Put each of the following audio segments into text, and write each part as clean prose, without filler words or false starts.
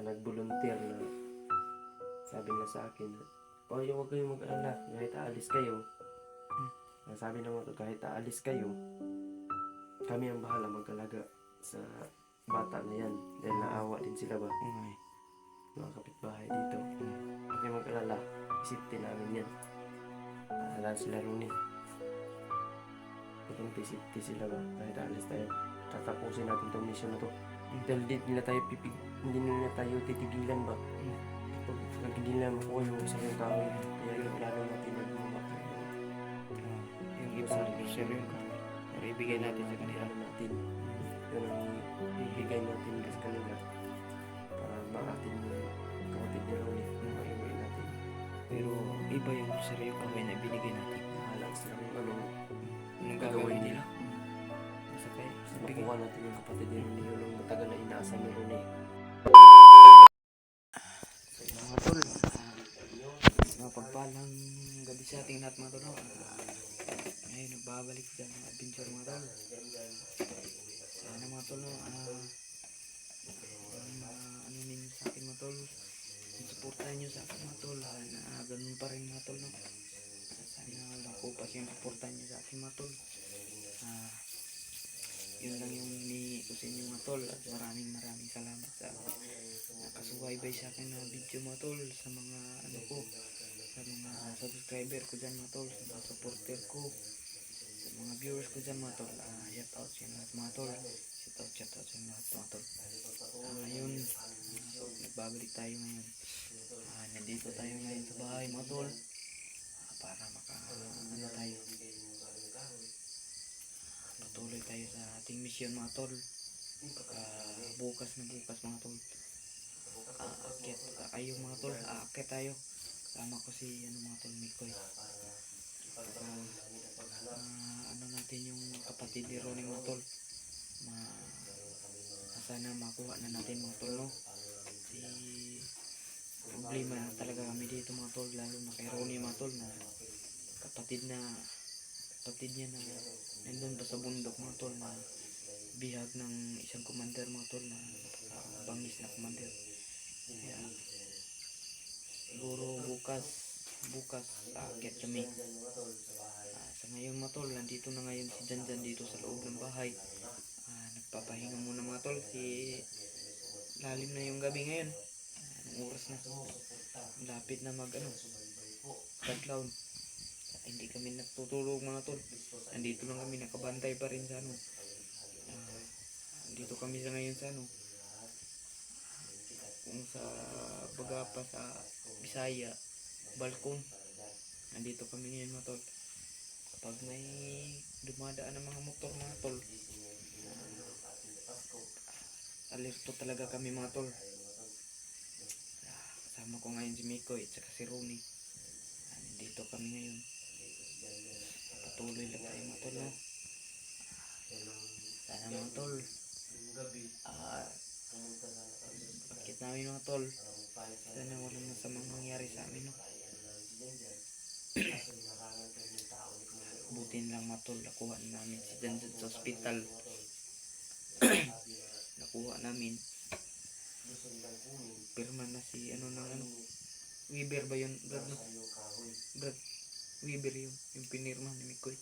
nag-volunteer na sabi na sa akin, huwag kayong mag-alala, kahit aalis kayo. Sabi naman ko, kahit aalis kayo, kami ang bahala mag-alaga sa bata na yan. Dahil naawa din sila ba? Okay. Mga kapitbahay dito. Huwag kayong mag-alala, isipin namin yan. Alala sila Rooney. Siyempre, isipin sila ba? Kahit aalis tayo, tatapusin natin itong mission na to. Dahil hindi nila tayo titigilan ba? Pag hindi nila makuha yung isang tao, kaya yung lalo natin nagmumap Yung iba, share yung kami. Pero ibigay natin sa kanila. natin. Yun ang ibigay natin sa kanila para makatin yung kapatid niya rin maiuwi natin. Pero iba yung share yung kami na binigay natin. Mahalang silang Anong gagawin nila? Basta kayo. Bigay. makuha natin yung kapatid niya rin yung matagal na inaasa ni Ronnie. So yun mga tol, mapagpalang gabi sa ating lahat mga tol. Ngayon nagbabalik dyan ng adventure mga tol. Sana mga tol, ano ninyo sa akin mga tol, supportahan nyo sa akin mga tol, na ganun pa rin mga tol, no? Sana walang kupas yung supportahan nyo sa akin mga tol. Yun lang yung hinihingi ko sa inyo mga tol, at maraming salamat sa nakasubaybay sa akin na video mga tol, sa mga ano ko, sa mga subscriber ko dyan mga tol, sa mga supporter ko, sa mga viewers ko dyan mga tol. Shout out sa lahat mga tol, shout out sa lahat mga tol. Ngayon, nagbabalik tayo ngayon. Nandito tayo ngayon sa bahay mga tol, para patuloy tayo sa ating mission mga tol. Bukas mga tol, aakyat kayo mga tol, aakyat tayo. Kasama ko si mga tol, Mikoy. Ano natin yung kapatid ni Ronnie mga tol, sana makuha na natin mga tol, no? Problema na talaga kami dito mga tol, lalo na kay Ronnie mga tol, na kapatid niya na nandun pa sa bundok mga tol, na bihag ng isang commander mga tol, na bangis na commander. Kaya siguro bukas aakyat kami. Sa ngayon mga tol, nandito na ngayon si Janjan dito sa loob ng bahay. Nagpapahinga muna mga tol, lalim na yung gabi ngayon. Oras na, lapit na taglaw. Hindi kami natutulog mga tol, nandito lang kami, nakabantay pa rin sa dito kami sa ngayon sa kung sa baga pa sa Bisaya, balkon. Nandito kami ngayon mga tol. Kapag may dumadaan ng mga motor mga tol, alerto talaga kami mga tol. Kasama ko ngayon si Mikoy at saka si Ronnie. Nandito kami ngayon. Patuloy lang tayo mga tol, no? Sana mga tol, bakit namin mga tol, sana walang masamang mangyari sa amin, no? Butin lang mga tol, nakuha namin si Janjan sa hospital. Nakuha namin, pirma na si Weaver ba yun, Brad, no? Brad, Weaver yun, yung pinirma ni Mikoy.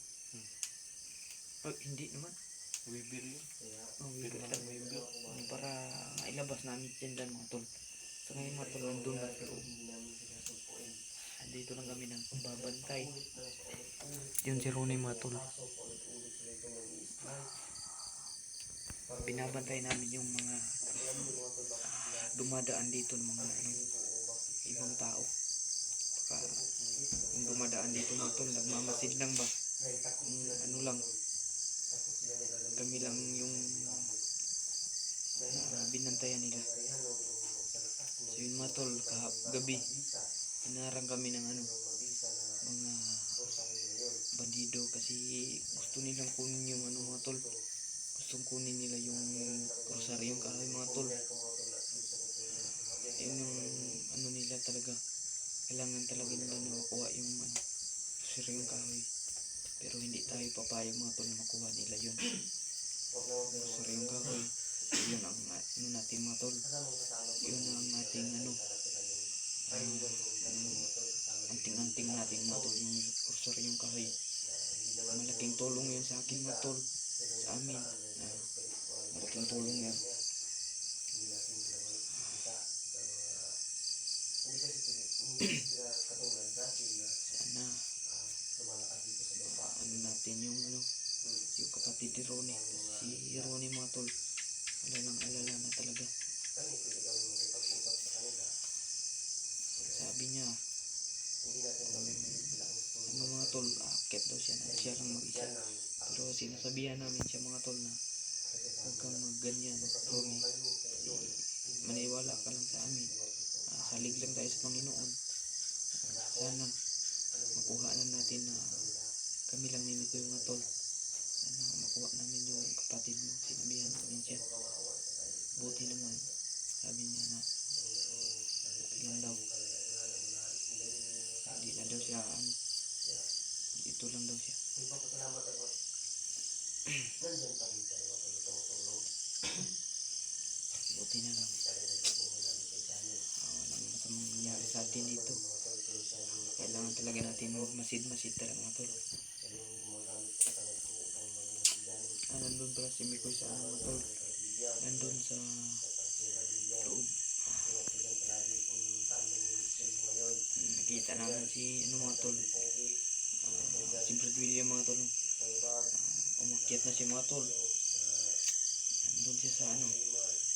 Hindi naman, Weaver yun. Weaver talaga. Para mailabas namin dyan mga tol. So ngayon mga tol, nandun lang sa loob. Dito lang kami ng pagbabantay. Yun si Ronnie mga tol. Binabantay namin yung mga dumadaan dito ng mga ibang tao. Baka kung dumadaan dito mga tol, nagmamasid lang ba, lang, kami lang yung binantayan nila. So yun mga tol, gabi hinarang kami ng mga bandido, kasi gusto nilang kunin yung mga tol, gustong kunin nila yung rosaryong kahoy mga tol. Yun yung nila talaga, kailangan talaga nila na makuha yung rosaryong kahoy. Pero hindi tayo papayag mga tol na makuha nila yun. Rosaryong kahoy, yun ang natin mga tol, yun ang tingnan natin mga tol yung orsaryong kahoy. Malaking tulong yun sa akin mga tol, sa amin. Malaking tulong yan. Sana ano natin yung yung kapatid ni Ronnie. Kasi si Ronnie mga tol, alala na talaga. Sabi niya, ano mga tol, akit daw siya lang mag-isa. Pero sinasabihan namin siya mga tol na huwag kang magganyan, Ronnie. Maniwala ka lang sa amin. Salig lang tayo sa Panginoon. Sana makuha na natin na kami lang ni Mikoy mga tol. Sana makuha namin yung kapatid mo. Sinabihan namin siya. Buti naman. Sabi niya na okay lang daw. Hindi na daw siya dito lang daw siya. Buti na lang. Walang masamang nangyari sa atin dito. Kailangan talaga natin magmasid-masid talaga mga tol. Nandun pala si Mikoy sa mga tol. Nandun sa loob. Nakita namin si mga tol. Si Brad William mga tol. Umakyat na si mga tol. Nandun siya sa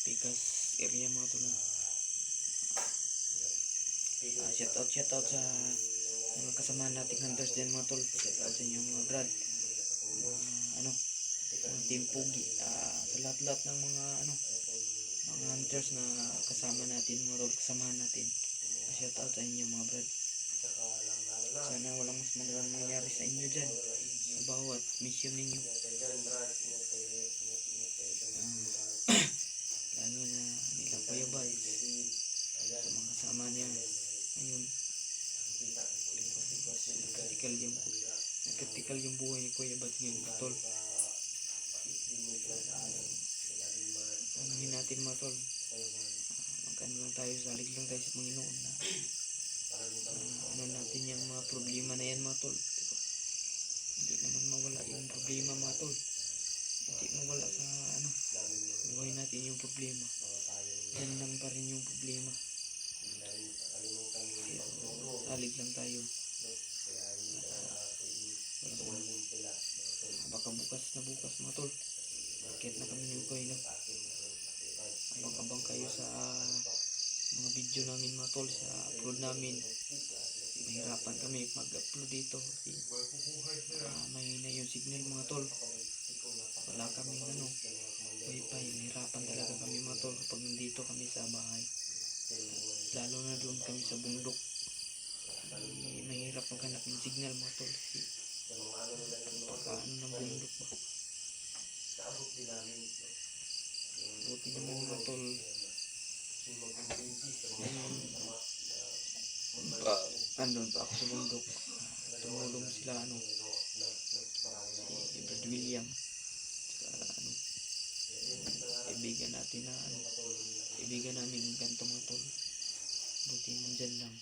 Picas area mga tol. Shout out sa mga kasama nating hunters dyan mga tol. Shout out sa inyo mga Brad. Mga team Pugi. Sa lahat-lahat ng mga mga hunters na kasama natin mga tol, kasamahan natin. Shout out sa inyo mga Brad. Sana walang mas magandang mangyari sa inyo dyan sa bawat mission ninyo. Lalo na nila Kuya Bads sa mga kasama niya ngayon. Nagkatikal yung buhay ni Kuya Bads ngayon mga tol. Anuhin natin mga tol. Magkano lang tayo, salig lang tayo sa Panginoon na ano natin yung mga problema na yan mga tol. Pero hindi naman mawala yung problema mga tol. Hindi mawala sa buhay natin yung problema. Yan lang pa rin yung problema. Pero salig lang tayo. Baka bukas mga tol. Bakit na kami yung koy abang-abang kayo sa mga video namin mga tol, sa upload namin. Mahirapan kami mag-upload dito kasi mahina yung signal mga tol. Wala kaming wifi. Mahirapan talaga kami mga tol kapag nandito kami sa bahay. Lalo na doon kami sa bundok. Mahirap maghanap ng signal mga tol kasi pagkaano ng bundok ba. Buti naman mga tol. Andun pa ako sa bundok. Tumulong sila si Brad William. Saka kaibigan natin na kaibigan namin ng ganito mga tol. Buti nandyan lang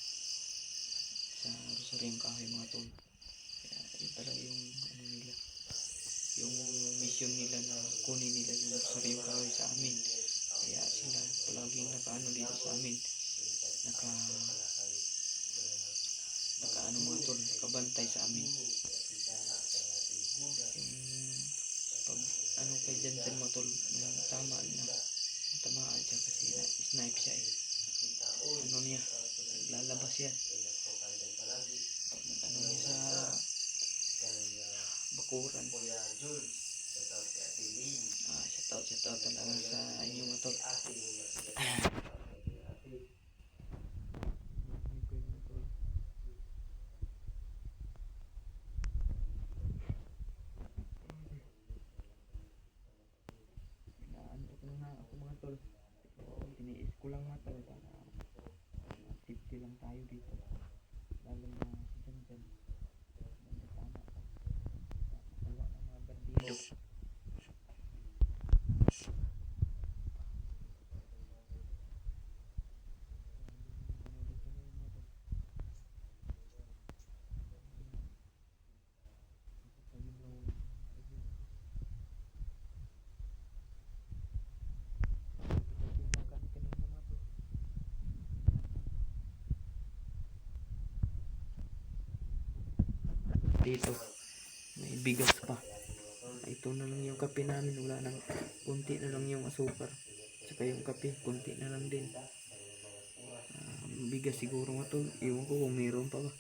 sa Rosaryong Kahoy mga tol. Kaya yun talaga yung nila, yung mission nila na kunin nila yung Rosaryong Kahoy sa amin. Kaya sila palaging nakaano dito sa amin, naka mga tol, nakabantay sa amin. Yung pag kay Jansen mga tol, nung tamaan siya kasi snipe siya niya, naglalabas yan pag niya sa bakuran. Shout out talaga sa inyo mga tol. Tiniis ko lang mga tol para safety lang tayo dito, lalo na si Jansen. Tama pa makuha ng mga bandido. dito. May bigas pa. Ito na lang yung kape namin. Wala nang, kunti na lang yung asukar. Saka yung kape, kunti na lang din. Bigas siguro nga tol. Iwan ko kung mayroon pa ba.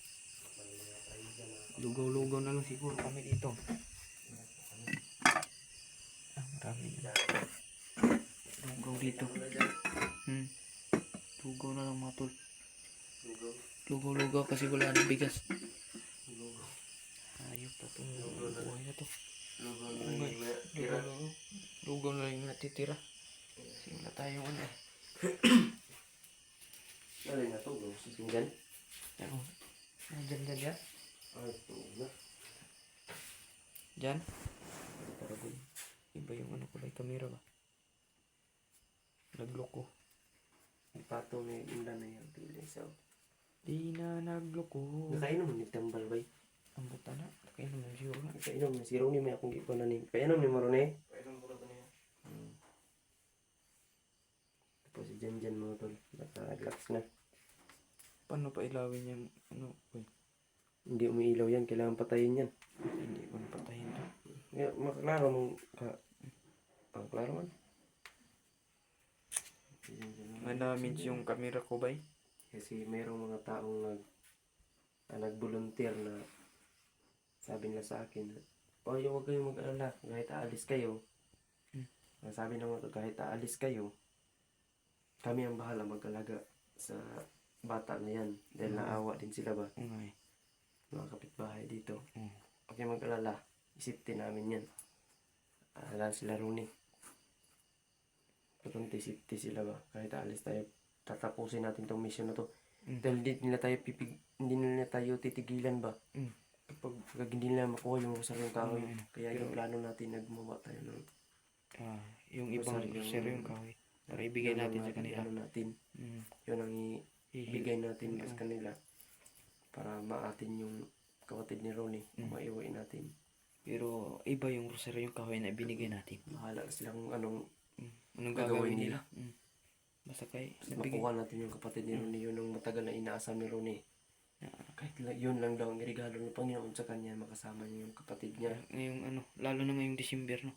Lugaw-lugaw na lang siguro kami dito. Marami na. Lugaw dito. Lugaw na lang mga tol. Lugaw-lugaw kasi wala nang bigas. Ayop na to. Buhay na to. Lugaw na lang yung natitira. Kasi wala tayong ano eh. Ano na to? Sisinggan? Ano? Dyan. Ay, ito na. Dyan. Iba yung ano ko lang kamera ba? Nagloko. Patong na yung ulan na yung pili. So, Di na nagloko. nakainom ni tambal bay. Ang buta na. Kaya naman siguro na. Nakainom ni si Ronnie may akong giko na ni. Kainom ni Maron eh. Tapos si Jan mo tol. Naka-relax na. Paano pa ilawin yung ano? Uy, Hindi umiilaw yan. Kailangan patayin yan. hindi ko napatayin to. Kaya maklaro mong ang klaro man. Manamit yung camera ko ba? Kasi mayroong mga taong nag-volunteer na sabi nila sa akin na, huwag kayong mag-alala, kahit aalis kayo. Sabi na mga to, kahit aalis kayo, kami ang bahala mag-alaga sa bata na yan. Dahil naawa din sila ba? Okay. Mga kapitbahay dito. Huwag kayong mag-alala, isipin namin yan. Alala sila Rooney. Patunti safety sila ba? Kahit aalis tayo, tatapusin natin tong mission na to. Dahil hindi nila tayo titigilan ba? Kapag hindi nila makuha yung rosaryong kahoy. Kaya yung plano natin, nagmawa tayo ng Yung ibang rosaryong kahoy. Para ibigay natin sa kanila. Plano natin. Yun ang ibigay natin sa kanila. Para maatin yung kapatid ni Ronnie. Maiuwi natin. Pero iba yung rosaryong kahoy na ibinigay natin. Mahala sila kung anong Gagawin nila. Basta makuha natin yung kapatid ni Ronnie. Yun ang matagal na inaasam ni Ronnie. Kahit yun lang daw ang regalo ng Panginoon sa kanya, makasama niya yung kapatid niya. Ngayong ano, lalo na ngayong December, no?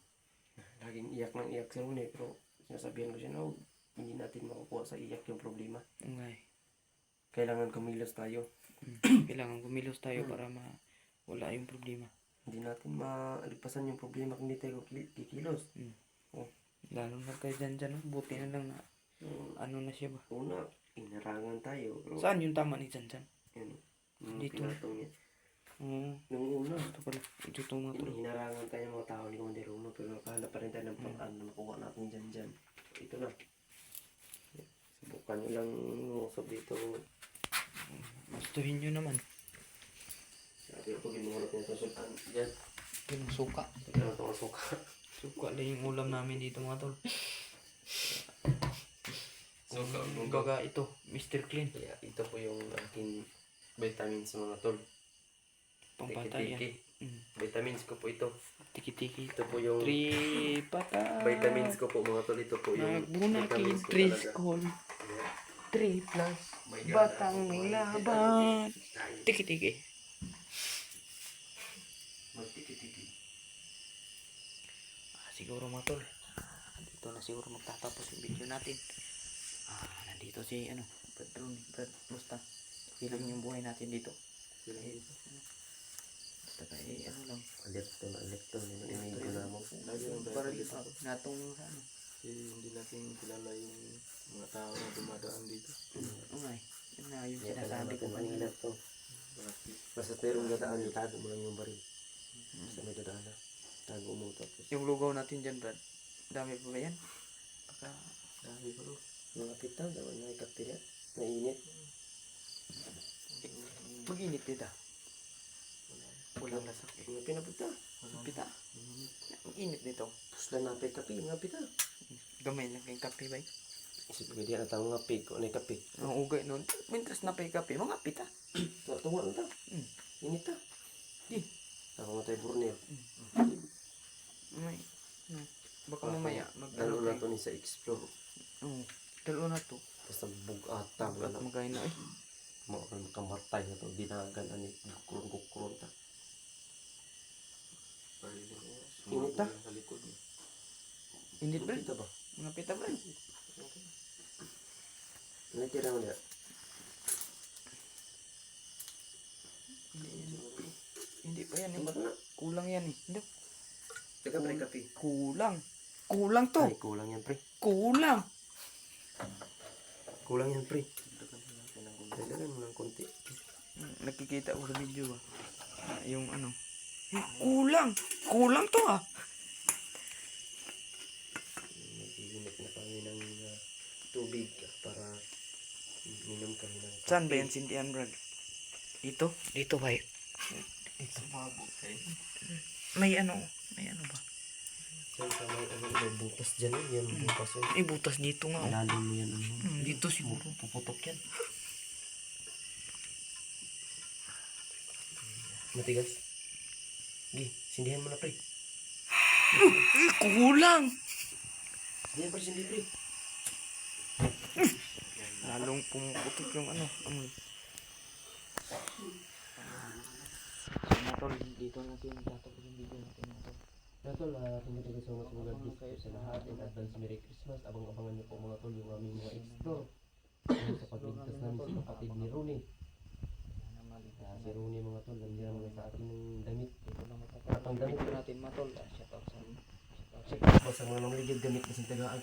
Laging iyak ng iyak si Ronnie, pero sinasabihan ko siya, no, hindi natin makukuha sa iyak yung problema. Okay. Kailangan kumilos tayo. Kailangan kumilos tayo para wala yung problema. Hindi natin malipasan yung problema kung hindi tayo kikilos. Lalo na kayo dyan, no? Buti na lang na ano na siya ba? Una, inarangan tayo. Pero, Saan yung tama ni Jan? yan, Dito. pinatong niya. Oo. Nung una, Ito pala. Ito itong mga tol. hinarangan tayo ng mga tao ni Commander Runo, pero nakahanap pa rin tayo ng paraan na makuha natin dyan. Ito na. Subukan nyo lang usap dito. Gustuhin nyo naman. Sabi ko, ginurot niya sa sultan. Dyan. Yung suka. Ito na itong suka. Suka lang yung ulam namin dito mga tol. Suka. Kumbaga ito, Mr. Clean. Kaya ito po yung aking vitamins mga tol. Pampatay yan. Tiki-tiki. Vitamins ko po ito. Tiki-tiki. Ito po yung Tripata. vitamins ko po mga tol. Ito po yung Nagbunaki, vitamins ko Tris talaga. Col. 3 plus. My God, Batang ako, may mga laban. Tiki-tiki. Magtiki-tiki. Siguro mga tol. Dito na siguro magtatapos yung video natin. Nandito si Brad Musta. Feeling yung buhay natin dito. Basta kay lang. Alerto na ko na mo. Para dito natong Hindi natin kilala yung mga tao na dumadaan dito. Okay. Yun na yung Kaya sinasabi ko kailangan kanina. alerto. Basta merong dadaan, itago mo lang yung baril. Basta may dadaan na. Tago mo tapos. Yung lugaw natin dyan, Brad. Dami pa ba yan? Baka Dami pa ro. Mga pitang, dawan na ikapira. Nainit. pag-init dito. Walang lasak. Mga pinaputa. Pita. Ang init nito. Pusla na pa kape, mga pita. Gamay lang kayong kape ba? Isip ko diyan atang mga pig ko na kape. Ang ugay nun. Mintas na pa yung kape. Mga pita. Tunga na ta. Init ta. Di. Ako matay Borneo. May. Baka mamaya. Dalo na to ni sa explore. Dalo na to. Basta bugata mo na. Magay na eh. Makamartay na to. Dinagan ani. Kukurong ta. Pwede din yan. Init ah. Sa likod niya. Init ba? Kita ba? Mga pita ba? Nakikira mo niya. Hindi pa yan eh. Sambat na. Kulang yan eh. Hindi. Teka pre, kape. Kulang. Kulang to. Ay, kulang yan pre. Kulang. Kulang yan pre. Dagdagan natin ng gulay. Dagdagan mo ng konti. Nakikita ko sa video ba? Yung ano. Kulang. Kulang to ah. Nag-iinit na kami ng tubig para minom kami ng kape. Saan ba yan sintihan, Brad? Dito? Dito ba yun? Sumabog kayo. May ano ba? Saan ka may butas dyan eh. Yan butas eh. Eh, butas dito nga. Oh. Ilalim mo yan. Ano. Dito siguro. Puputok yan. Matigas. Gi, sindihan mo na pre. Kulang. Sindihan pre, sindi pre. Lalong pumuputok yung ano. Amoy. Mga tol, dito natin tatapos yung video natin mga tol. Kaya tol, thank you so much mga bless kayo sa lahat and advance Merry Christmas. Abang-abangan niyo po mga tol yung aming mga explore sa pagligtas namin sa kapatid ni Rooney. Si Rooney mga tol, nandiyan mga sa atin ng damit. Dito na matatapos Atang yung damit. video natin mga tol. Shout out sa Check out po sa mga namaligid gamit na sa tagaan